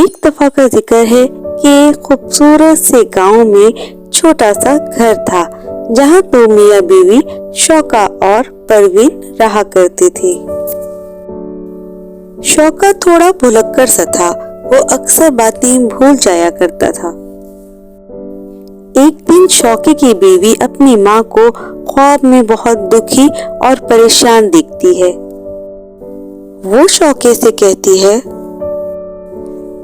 एक दफा का जिक्र है कि एक खूबसूरत से गांव में छोटा सा घर था जहां दो मियाँ बीवी शौका और परवीन रहा करते थे। शौका थोड़ा भुलक्कड़ सा था, वो अक्सर बातें भूल जाया करता था। एक दिन शौके की बीवी अपनी माँ को ख्वाब में बहुत दुखी और परेशान दिखती है। वो शौके से कहती है,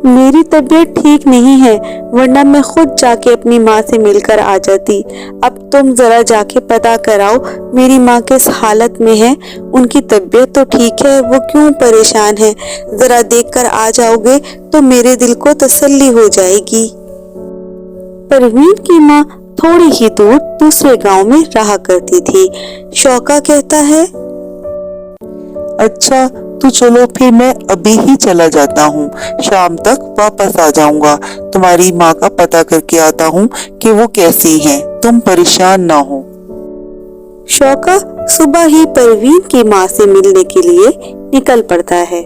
मेरी तबीयत ठीक नहीं है, वरना मैं खुद जाके अपनी माँ से मिलकर आ जाती। अब तुम जरा जाके पता कराओ मेरी माँ किस हालत में है। उनकी तबीयत तो ठीक है, वो क्यों परेशान है? जरा देखकर आ जाओगे तो मेरे दिल को तसल्ली हो जाएगी। परवीन की माँ थोड़ी ही दूर दूसरे गांव में रहा करती थी। शौका कहता है, अच्छा तो चलो फिर मैं अभी ही चला जाता हूँ, शाम तक वापस आ जाऊंगा। तुम्हारी माँ का पता करके आता हूँ कि वो कैसी हैं, तुम परेशान ना हो। शौका सुबह ही परवीन की माँ से मिलने के लिए निकल पड़ता है।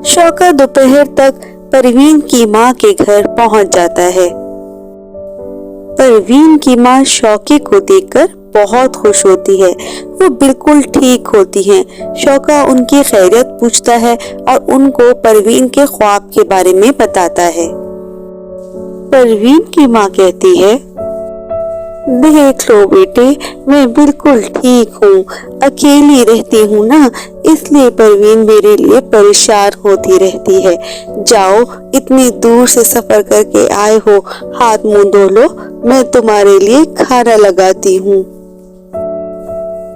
शौका दोपहर तक परवीन की माँ के घर पहुंच जाता है। परवीन की माँ शौके को देखकर बहुत खुश होती है। वो बिल्कुल ठीक होती हैं। शौका उनकी खैरियत पूछता है और उनको परवीन के ख्वाब के बारे में बताता है। परवीन की माँ कहती है, देख लो बेटे, मैं बिल्कुल ठीक हूँ। अकेली रहती हूँ ना, इसलिए परवीन मेरे लिए परेशान होती रहती है। जाओ, इतनी दूर से सफर करके आए हो, हाथ मुंह धो लो, मैं तुम्हारे लिए खाना लगाती हूँ।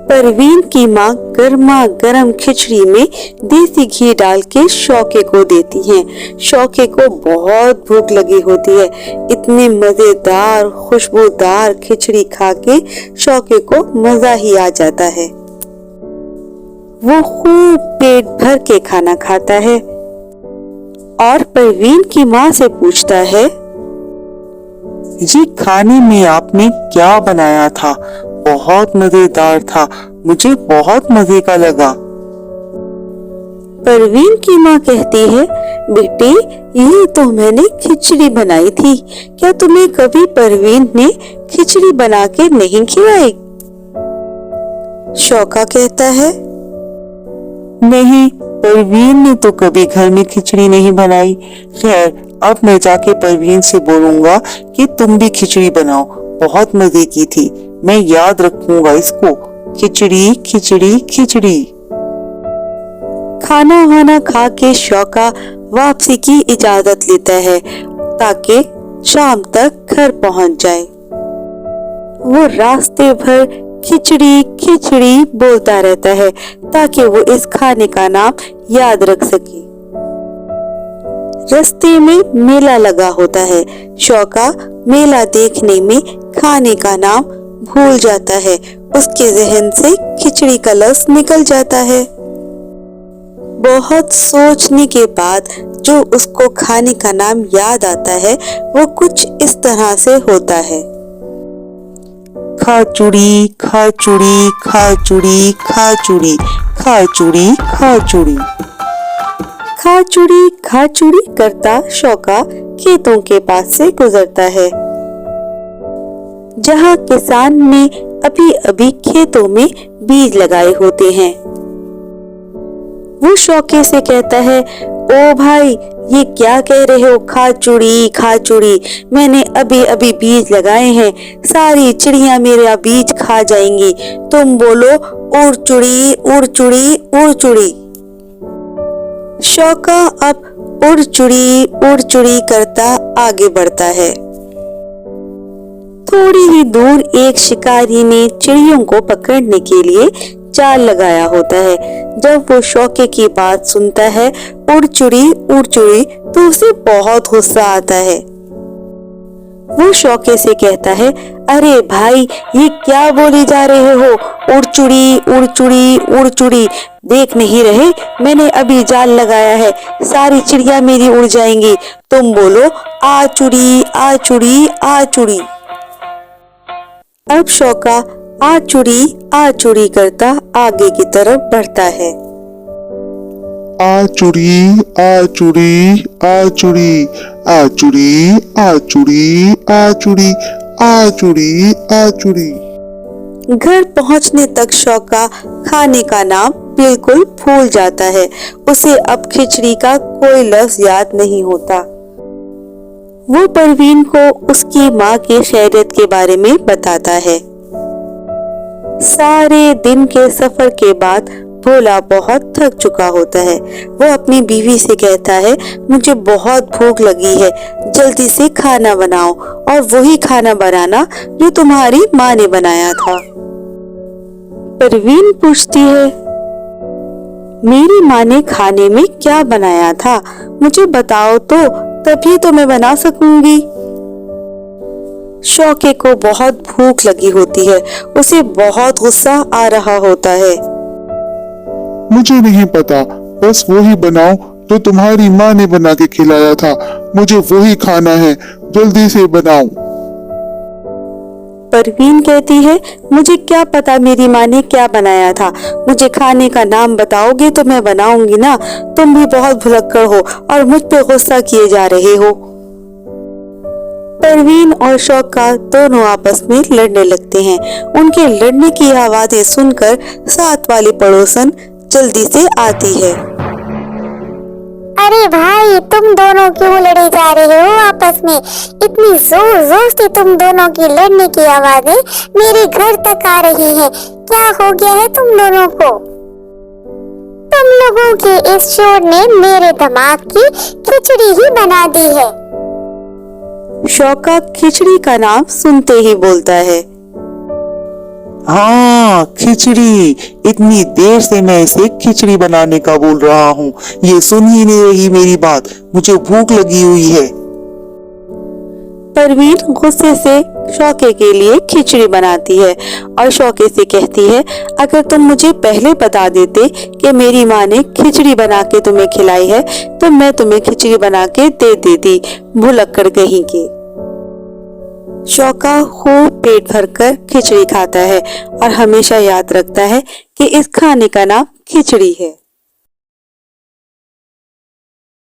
परवीन की माँ गर्मा गर्म खिचड़ी में देसी घी डाल के शौके को देती हैं। शौके को बहुत भूख लगी होती है। इतने मजेदार खुशबूदार खिचड़ी खा के शौके को मजा ही आ जाता है। वो खूब पेट भर के खाना खाता है और परवीन की माँ से पूछता है, ये खाने में आपने क्या बनाया था? बहुत मजेदार था, मुझे बहुत मजे का लगा। परवीन की माँ कहती है, बेटे ये तो मैंने खिचड़ी बनाई थी। क्या तुम्हें कभी परवीन ने खिचड़ी बना के नहीं खिलाई? शौका कहता है, नहीं, परवीन ने तो कभी घर में खिचड़ी नहीं बनाई। खैर, अब मैं जाके परवीन से बोलूंगा कि तुम भी खिचड़ी बनाओ, बहुत मजे की थी। मैं याद रखूंगा इसको, खिचड़ी खिचड़ी खिचड़ी। खाना वाना खा के शौका वापसी की इजाजत लेता है ताकि शाम तक घर पहुंच जाए। वो रास्ते भर खिचड़ी खिचड़ी बोलता रहता है ताकि वो इस खाने का नाम याद रख सके। रास्ते में मेला लगा होता है। शौका मेला देखने में खाने का नाम भूल जाता है। उसके जहन से खिचड़ी का लफ्ज निकल जाता है। बहुत सोचने के बाद जो उसको खाने का नाम याद आता है वो कुछ इस तरह से होता है, खाचुड़ी खाचुड़ी खाचुड़ी खाचुड़ी खाचुड़ी खाचुड़ी। खाचुड़ी खाचुड़ी करता शौका खेतों के पास से गुजरता है जहाँ किसान ने अभी अभी खेतों में बीज लगाए होते हैं। वो शौके से कहता है, ओ भाई ये क्या कह रहे हो? खाचुड़ी खाचुड़ी, मैंने अभी अभी बीज लगाए हैं, सारी चिड़िया मेरा बीज खा जाएंगी। तुम बोलो उड़ चुड़ी उड़ चुड़ी उड़ चुड़ी। शौका अब उड़ चुड़ी करता आगे बढ़ता है। थोड़ी ही दूर एक शिकारी ने चिड़ियों को पकड़ने के लिए जाल लगाया होता है। जब वो शौके की बात सुनता है उड़ चुड़ी तो उसे बहुत गुस्सा आता है। वो शौके से कहता है, अरे भाई ये क्या बोले जा रहे हो? उड़ चुड़ी, देख नहीं रहे मैंने अभी जाल लगाया है, सारी चिड़िया मेरी उड़ जाएंगी। तुम बोलो आ चुड़ी। अब शौका आ चुड़ी करता आगे की तरफ बढ़ता है। आचुड़ी आचुड़ी आचुड़ी आचुड़ी आचुड़ी आचुड़ी आचुड़ी आचुड़ी। घर पहुंचने तक शौका खाने का नाम बिल्कुल भूल जाता है। उसे अब खिचड़ी का कोई लफ्ज याद नहीं होता। वो परवीन को उसकी माँ की खैरियत के बारे में बताता है। सारे दिन के सफर के बाद भोला बहुत थक चुका होता है। वो अपनी बीवी से कहता है, मुझे बहुत भूख लगी है, जल्दी से खाना बनाओ, और वही खाना बनाना जो तुम्हारी माँ ने बनाया था। परवीन पूछती है, मेरी माँ ने खाने में क्या बनाया था? मुझे बताओ तो, तभी तो मैं बना सकूंगी। शौके को बहुत भूख लगी होती है। उसे बहुत गुस्सा आ रहा होता है। मुझे नहीं पता, बस वही बनाओ जो तुम्हारी माँ ने बना के खिलाया था। मुझे वही खाना है, जल्दी से बनाओ। परवीन कहती है, मुझे क्या पता मेरी माँ ने क्या बनाया था। मुझे खाने का नाम बताओगे तो मैं बनाऊंगी ना। तुम भी बहुत भुलक्कड़ हो और मुझ पे गुस्सा किए जा रहे हो। परवीन और शौका दोनों आपस में लड़ने लगते हैं। उनके लड़ने की आवाजें सुनकर साथ वाली पड़ोसन जल्दी से आती है। अरे भाई, तुम दोनों क्यों लड़े जा रहे हो आपस में? इतनी जोर जोर से तुम दोनों की लड़ने की आवाजें मेरे घर तक आ रही है। क्या हो गया है तुम दोनों को? तुम लोगों के इस शोर ने मेरे दिमाग की खिचड़ी ही बना दी है। शौका खिचड़ी का नाम सुनते ही बोलता है, हाँ, खिचड़ी। इतनी देर से मैं इसे खिचड़ी बनाने का बोल रहा हूँ, ये सुन ही नहीं रही मेरी बात। मुझे भूख लगी हुई है। परवीन गुस्से से शौके के लिए खिचड़ी बनाती है और शौके से कहती है, अगर तुम मुझे पहले बता देते कि मेरी माँ ने खिचड़ी बना के तुम्हें खिलाई है तो मैं तुम्हें खिचड़ी बना के दे देती, भुलक्कड़ कहीं की। शौका खूब पेट भरकर खिचड़ी खाता है और हमेशा याद रखता है कि इस खाने का नाम खिचड़ी है।